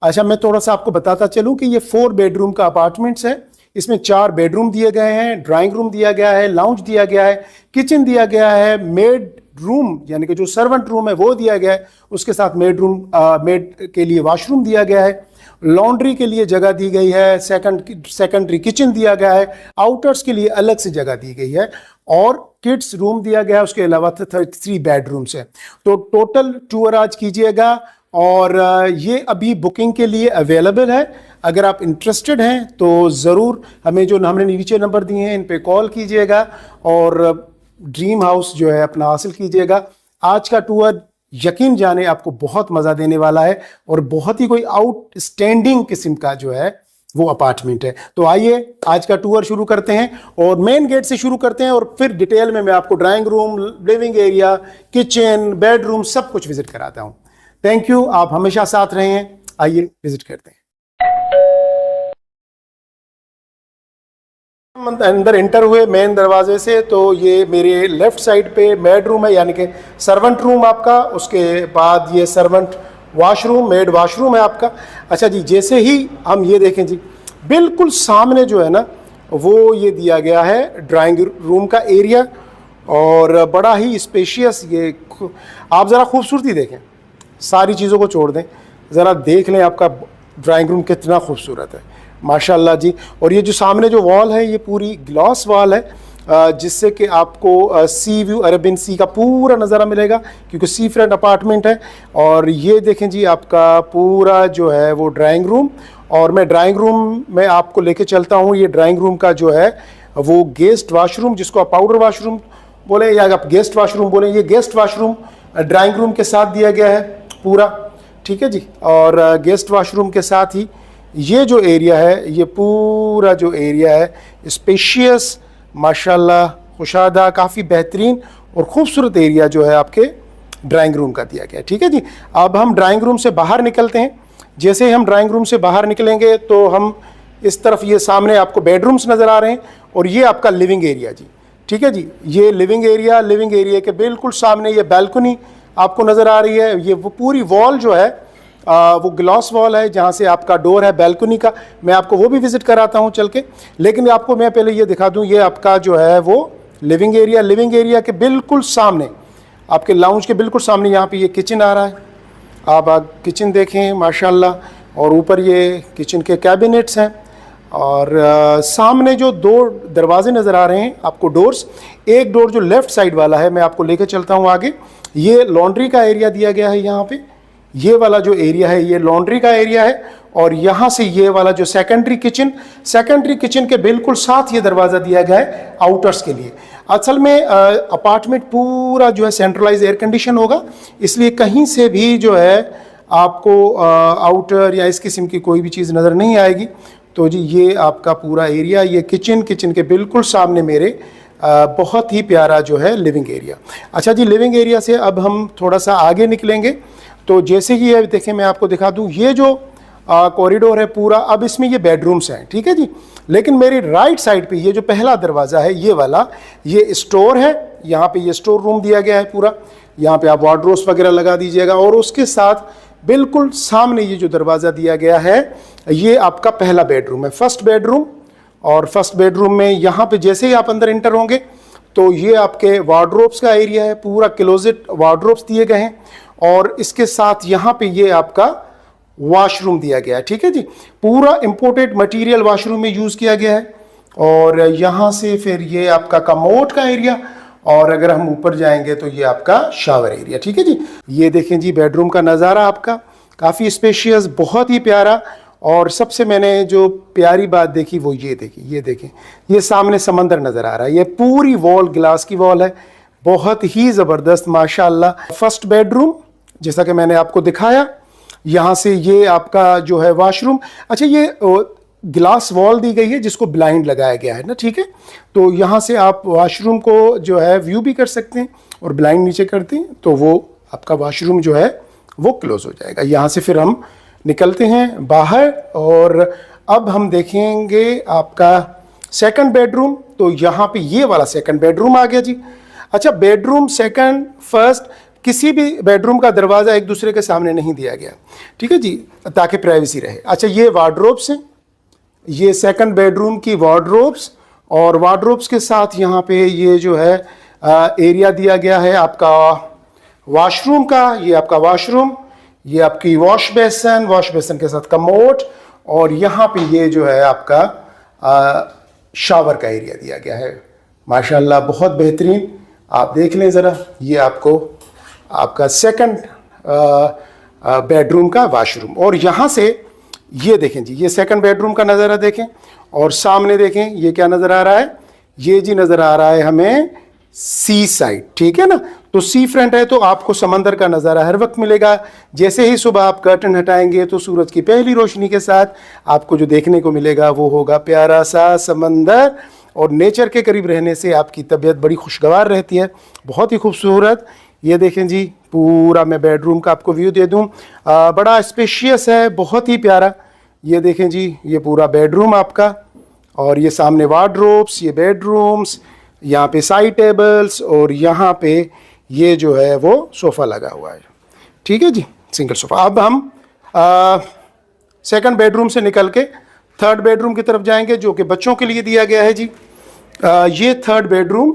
अच्छा, मैं थोड़ा सा आपको बताता चलूं कि ये 4 बेडरूम का अपार्टमेंट्स है। इसमें 4 बेडरूम दिए गए हैं, ड्राइंग रूम दिया गया है, लाउंज दिया गया है, किचन दिया गया है, मेड रूम यानी कि जो सर्वेंट रूम है वो दिया गया है, उसके साथ मेड के लिए वॉशरूम दिया गया है, लॉन्ड्री के लिए जगह दी गई है, सेकेंडरी किचन दिया गया है, आउटर्स के लिए अलग से जगह दी गई है, और किड्स रूम दिया गया है। उसके अलावा 3 बेडरूम्स है। तो टोटल टूर आज कीजिएगा, और ये अभी बुकिंग के लिए अवेलेबल है। अगर आप इंटरेस्टेड हैं तो ज़रूर हमें जो हमने नीचे नंबर दिए हैं इन पे कॉल कीजिएगा और ड्रीम हाउस जो है अपना हासिल कीजिएगा। आज का टूर यकीन जाने आपको बहुत मज़ा देने वाला है, और बहुत ही कोई आउटस्टैंडिंग किस्म का जो है वो अपार्टमेंट है। तो आइए आज का टूर शुरू करते हैं, और मेन गेट से शुरू करते हैं, और फिर डिटेल में मैं आपको drawing room, living area, kitchen, bedroom सब कुछ विजिट कराता हूँ। थैंक यू, आप हमेशा साथ रहे हैं। आइए विजिट करते हैं। अंदर एंटर हुए मेन दरवाजे से तो ये मेरे लेफ्ट साइड पे बेडरूम है, यानी कि सर्वेंट रूम आपका। उसके बाद ये सर्वेंट वॉशरूम, मेड वॉशरूम है आपका। अच्छा जी, जैसे ही हम ये देखें जी, बिल्कुल सामने जो है ना वो ये दिया गया है ड्राइंग रूम का एरिया, और बड़ा ही स्पेशियस। ये आप ज़रा खूबसूरती देखें, सारी चीज़ों को छोड़ दें, ज़रा देख लें आपका ड्राइंग रूम कितना खूबसूरत है माशाल्लाह जी। और ये जो सामने जो वॉल है ये पूरी ग्लास वॉल है, जिससे कि आपको सी व्यू, अरेबियन सी का पूरा नज़ारा मिलेगा, क्योंकि सी फ्रंट अपार्टमेंट है। और ये देखें जी आपका पूरा जो है वो ड्राइंग रूम, और मैं ड्राइंग रूम में आपको लेके चलता हूँ। ये ड्राइंग रूम का जो है वो गेस्ट वाशरूम, जिसको आप पाउडर वाशरूम बोले या आप गेस्ट वाशरूम बोले, ये गेस्ट वाशरूम ड्राइंग रूम के साथ दिया गया है पूरा, ठीक है जी। और गेस्ट वाशरूम के साथ ही ये जो एरिया है, ये पूरा जो एरिया है स्पेशियस माशाल्लाह, खुशादा, काफ़ी बेहतरीन और ख़ूबसूरत एरिया जो है आपके ड्राइंग रूम का दिया गया है, ठीक है जी। अब हम ड्राइंग रूम से बाहर निकलते हैं। जैसे ही हम ड्राइंग रूम से बाहर निकलेंगे तो हम इस तरफ, ये सामने आपको बेडरूम्स नज़र आ रहे हैं, और ये आपका लिविंग एरिया जी, ठीक है जी। ये लिविंग एरिया के बिल्कुल सामने ये बैल्कनी आपको नज़र आ रही है। ये वो पूरी वॉल जो है वो ग्लास वॉल है, जहाँ से आपका डोर है बैल्कनी का। मैं आपको वो भी विज़िट कराता हूँ चल के, लेकिन आपको मैं पहले ये दिखा दूँ, ये आपका जो है वो लिविंग एरिया के बिल्कुल सामने, आपके लाउंज के बिल्कुल सामने यहाँ पे ये किचन आ रहा है। आप किचन देखें माशाल्लाह, और ऊपर ये किचन के कैबिनेट्स हैं, और सामने जो 2 दरवाजे नज़र आ रहे हैं आपको, डोर्स, एक डोर जो लेफ़्ट साइड वाला है मैं आपको लेके चलता हूँ आगे। ये लॉन्ड्री का एरिया दिया गया है यहाँ पे। ये वाला जो एरिया है ये लॉन्ड्री का एरिया है, और यहाँ से ये वाला जो सेकेंडरी किचन के बिल्कुल साथ ये दरवाज़ा दिया गया है आउटर्स के लिए। असल में अपार्टमेंट पूरा जो है सेंट्रलाइज एयर कंडीशन होगा, इसलिए कहीं से भी जो है आपको आउटर या इस किस्म की कोई भी चीज़ नज़र नहीं आएगी। तो जी ये आपका पूरा एरिया, ये किचन के बिल्कुल सामने मेरे बहुत ही प्यारा जो है लिविंग एरिया। अच्छा जी, लिविंग एरिया से अब हम थोड़ा सा आगे निकलेंगे। तो जैसे कि ये देखें, मैं आपको दिखा दूं, ये जो कॉरिडोर है पूरा, अब इसमें ये बेडरूम्स हैं, ठीक है जी। लेकिन मेरी राइट साइड पे ये जो पहला दरवाज़ा है ये वाला, ये स्टोर है। यहाँ पे ये स्टोर रूम दिया गया है पूरा, यहाँ पे आप वार्डरोब्स वगैरह लगा दीजिएगा। और उसके साथ बिल्कुल सामने ये जो दरवाज़ा दिया गया है ये आपका पहला बेडरूम है, फर्स्ट बेडरूम। और फर्स्ट बेडरूम में यहाँ पे जैसे ही आप अंदर इंटर होंगे तो ये आपके वार्डरोब्स का एरिया है, पूरा क्लोजेट वार्डरोब्स दिए गए हैं, और इसके साथ यहाँ पे ये आपका वॉशरूम दिया गया है, ठीक है जी। पूरा इंपोर्टेड मटेरियल वॉशरूम में यूज़ किया गया है। और यहाँ से फिर ये आपका कमोड का एरिया, और अगर हम ऊपर जाएंगे तो ये आपका शावर एरिया, ठीक है जी। ये देखें जी बेडरूम का नज़ारा आपका काफ़ी स्पेशियस, बहुत ही प्यारा। और सबसे मैंने जो प्यारी बात देखी वो ये देखें, ये सामने समंदर नज़र आ रहा है। ये पूरी वॉल ग्लास की वॉल है, बहुत ही ज़बरदस्त माशाल्लाह। फर्स्ट बेडरूम जैसा कि मैंने आपको दिखाया, यहाँ से ये आपका जो है वॉशरूम। अच्छा, ये ग्लास वॉल दी गई है जिसको ब्लाइंड लगाया गया है ना, ठीक है। तो यहाँ से आप वॉशरूम को जो है व्यू भी कर सकते हैं, और ब्लाइंड नीचे करते हैं तो वो आपका वॉशरूम जो है वो क्लोज हो जाएगा। यहाँ से फिर हम निकलते हैं बाहर, और अब हम देखेंगे आपका सेकंड बेडरूम। तो यहाँ पे ये वाला सेकंड बेडरूम आ गया जी। अच्छा, बेडरूम सेकंड फर्स्ट किसी भी बेडरूम का दरवाज़ा एक दूसरे के सामने नहीं दिया गया, ठीक है जी, ताकि प्राइवेसी रहे। अच्छा, ये वार्डरोब्स हैं, ये सेकंड बेडरूम की वार्डरोब्स, और वार्डरोब्स के साथ यहाँ पे ये जो है एरिया दिया गया है आपका वॉशरूम का। ये आपका वॉशरूम, ये आपकी वॉश बेसन के साथ कमोड, और यहाँ पे ये जो है आपका शावर का एरिया दिया गया है। माशाल्लाह बहुत बेहतरीन। आप देख लें ज़रा, ये आपको आपका सेकंड बेडरूम का वॉशरूम। और यहाँ से ये देखें जी, ये सेकंड बेडरूम का नज़ारा देखें, और सामने देखें ये क्या नज़र आ रहा है, ये जी नज़र आ रहा है हमें सी साइड, ठीक है ना। तो सी फ्रंट है तो आपको समंदर का नज़ारा हर वक्त मिलेगा। जैसे ही सुबह आप कर्टन हटाएंगे तो सूरज की पहली रोशनी के साथ आपको जो देखने को मिलेगा वो होगा प्यारा सा समंदर, और नेचर के करीब रहने से आपकी तबीयत बड़ी खुशगवार रहती है, बहुत ही खूबसूरत। ये देखें जी, पूरा मैं बेडरूम का आपको व्यू दे दूं, बड़ा स्पेशियस है, बहुत ही प्यारा। ये देखें जी, ये पूरा बेडरूम आपका, और ये सामने वार्डरोब्स, ये बेडरूम्स, यहाँ पे साइड टेबल्स, और यहाँ पे ये जो है वो सोफ़ा लगा हुआ है, ठीक है जी, सिंगल सोफ़ा। अब हम सेकंड बेडरूम से निकल के थर्ड बेडरूम की तरफ जाएंगे, जो कि बच्चों के लिए दिया गया है जी। ये थर्ड बेडरूम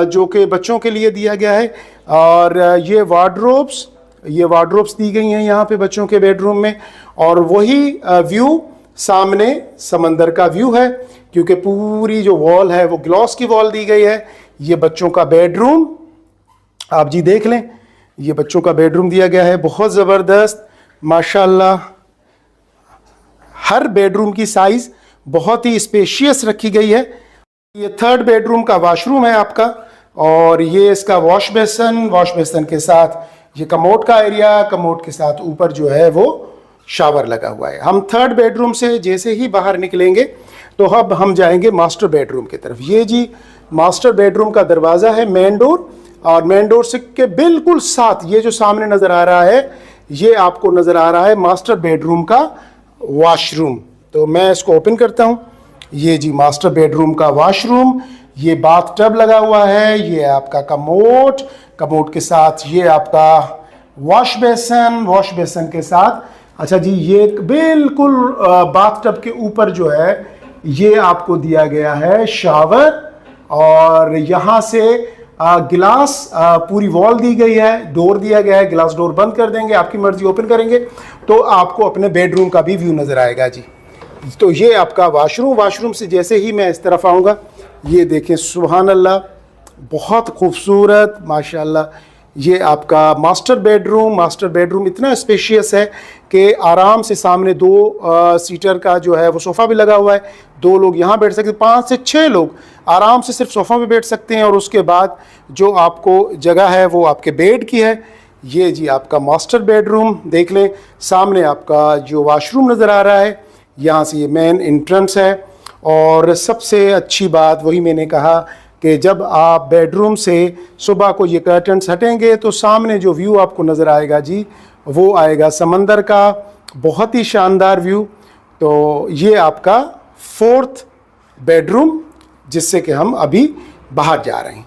जो कि बच्चों के लिए दिया गया है, और ये वार्डरोब्स दी गई हैं यहाँ पे बच्चों के बेडरूम में, और वही व्यू सामने समंदर का व्यू है, क्योंकि पूरी जो वॉल है वो ग्लॉस की वॉल दी गई है। ये बच्चों का बेडरूम आप जी देख लें, ये बच्चों का बेडरूम दिया गया है, बहुत ज़बरदस्त माशाल्लाह। हर बेडरूम की साइज़ बहुत ही स्पेशियस रखी गई है। ये थर्ड बेडरूम का वॉशरूम है आपका, और ये इसका वॉश बेसन के साथ ये कमोड का एरिया, कमोड के साथ ऊपर जो है वो शावर लगा हुआ है। हम थर्ड बेडरूम से जैसे ही बाहर निकलेंगे तो अब हम जाएंगे मास्टर बेडरूम की तरफ। ये जी मास्टर बेडरूम का दरवाज़ा है, मेन डोर, और मेन डोर से के बिल्कुल साथ ये जो सामने नज़र आ रहा है, ये आपको नज़र आ रहा है मास्टर बेडरूम का वॉशरूम। तो मैं इसको ओपन करता हूँ। ये जी मास्टर बेडरूम का वॉशरूम, ये बाथ टब लगा हुआ है, ये आपका कमोड के साथ ये आपका वॉश बेसन के साथ। अच्छा जी, ये बिल्कुल बाथ टब के ऊपर जो है ये आपको दिया गया है शावर, और यहाँ से गिलास पूरी वॉल दी गई है, डोर दिया गया है, गिलास डोर बंद कर देंगे, आपकी मर्जी, ओपन करेंगे तो आपको अपने बेडरूम का भी व्यू नज़र आएगा जी। तो ये आपका वॉशरूम से जैसे ही मैं इस तरफ आऊँगा, ये देखें सुभान अल्लाह, बहुत खूबसूरत माशाल्लाह। ये आपका मास्टर बेडरूम इतना स्पेशियस है कि आराम से सामने 2 सीटर का जो है वो सोफ़ा भी लगा हुआ है, 2 लोग यहाँ बैठ सकते हैं, 5 से 6 लोग आराम से सिर्फ सोफ़ा पे बैठ सकते हैं, और उसके बाद जो आपको जगह है वो आपके बेड की है। ये जी आपका मास्टर बेडरूम देख लें, सामने आपका जो वॉशरूम नज़र आ रहा है, यहाँ से ये मेन एंट्रेंस है। और सबसे अच्छी बात वही मैंने कहा कि जब आप बेडरूम से सुबह को ये कर्टन्स हटेंगे तो सामने जो व्यू आपको नज़र आएगा जी, वो आएगा समंदर का, बहुत ही शानदार व्यू। तो ये आपका फोर्थ बेडरूम जिससे कि हम अभी बाहर जा रहे हैं।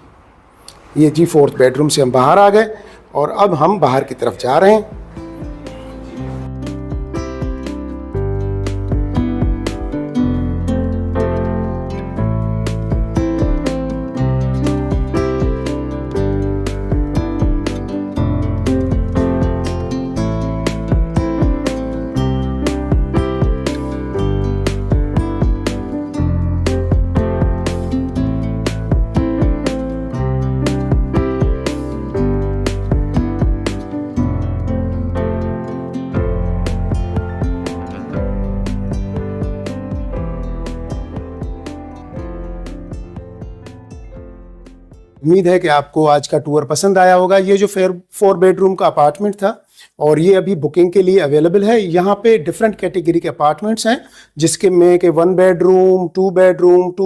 ये जी फोर्थ बेडरूम से हम बाहर आ गए, और अब हम बाहर की तरफ जा रहे हैं। उम्मीद है कि आपको आज का टूर पसंद आया होगा। ये जो 4 बेडरूम का अपार्टमेंट था, और ये अभी बुकिंग के लिए अवेलेबल है। यहाँ पे डिफरेंट कैटेगरी के अपार्टमेंट्स हैं, जिसके में के 1 बेडरूम, 2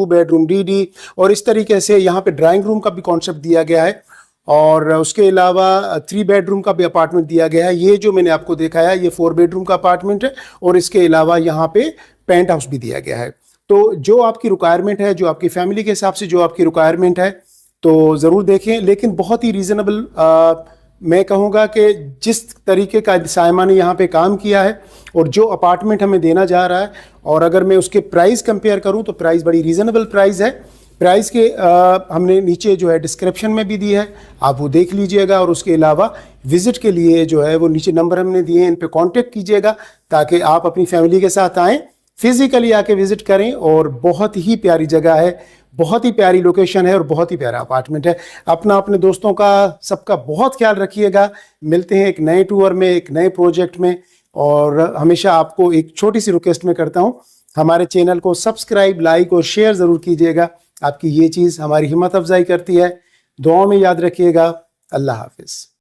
बेडरूम डीडी, और इस तरीके से यहाँ पे ड्राइंग रूम का भी कॉन्सेप्ट दिया गया है, और उसके अलावा 3 बेडरूम का भी अपार्टमेंट दिया गया है। ये जो मैंने आपको दिखाया ये 4 बेडरूम का अपार्टमेंट है, और इसके अलावा यहाँ पे पेंट हाउस भी दिया गया है। तो जो आपकी रिक्वायरमेंट है, जो आपकी फैमिली के हिसाब से जो आपकी रिक्वायरमेंट है, तो ज़रूर देखें, लेकिन बहुत ही रीज़नेबल मैं कहूँगा कि जिस तरीके का साइमा ने यहाँ पे काम किया है और जो अपार्टमेंट हमें देना जा रहा है, और अगर मैं उसके प्राइस कंपेयर करूँ तो प्राइस बड़ी रीज़नेबल प्राइस है। प्राइस के हमने नीचे जो है डिस्क्रिप्शन में भी दी है, आप वो देख लीजिएगा। और उसके अलावा विज़िट के लिए जो है वो नीचे नंबर हमने दिए हैं, इन पे कांटेक्ट कीजिएगा ताकि आप अपनी फैमिली के साथ आएँ, फिज़िकली आके विज़िट करें। और बहुत ही प्यारी जगह है, बहुत ही प्यारी लोकेशन है और बहुत ही प्यारा अपार्टमेंट है। अपने दोस्तों का सबका बहुत ख्याल रखिएगा। मिलते हैं एक नए टूर में, एक नए प्रोजेक्ट में। और हमेशा आपको एक छोटी सी रिक्वेस्ट में करता हूँ, हमारे चैनल को सब्सक्राइब, लाइक और शेयर ज़रूर कीजिएगा। आपकी ये चीज़ हमारी हिम्मत अफजाई करती है। दुआओं में याद रखिएगा। अल्लाह हाफिज़।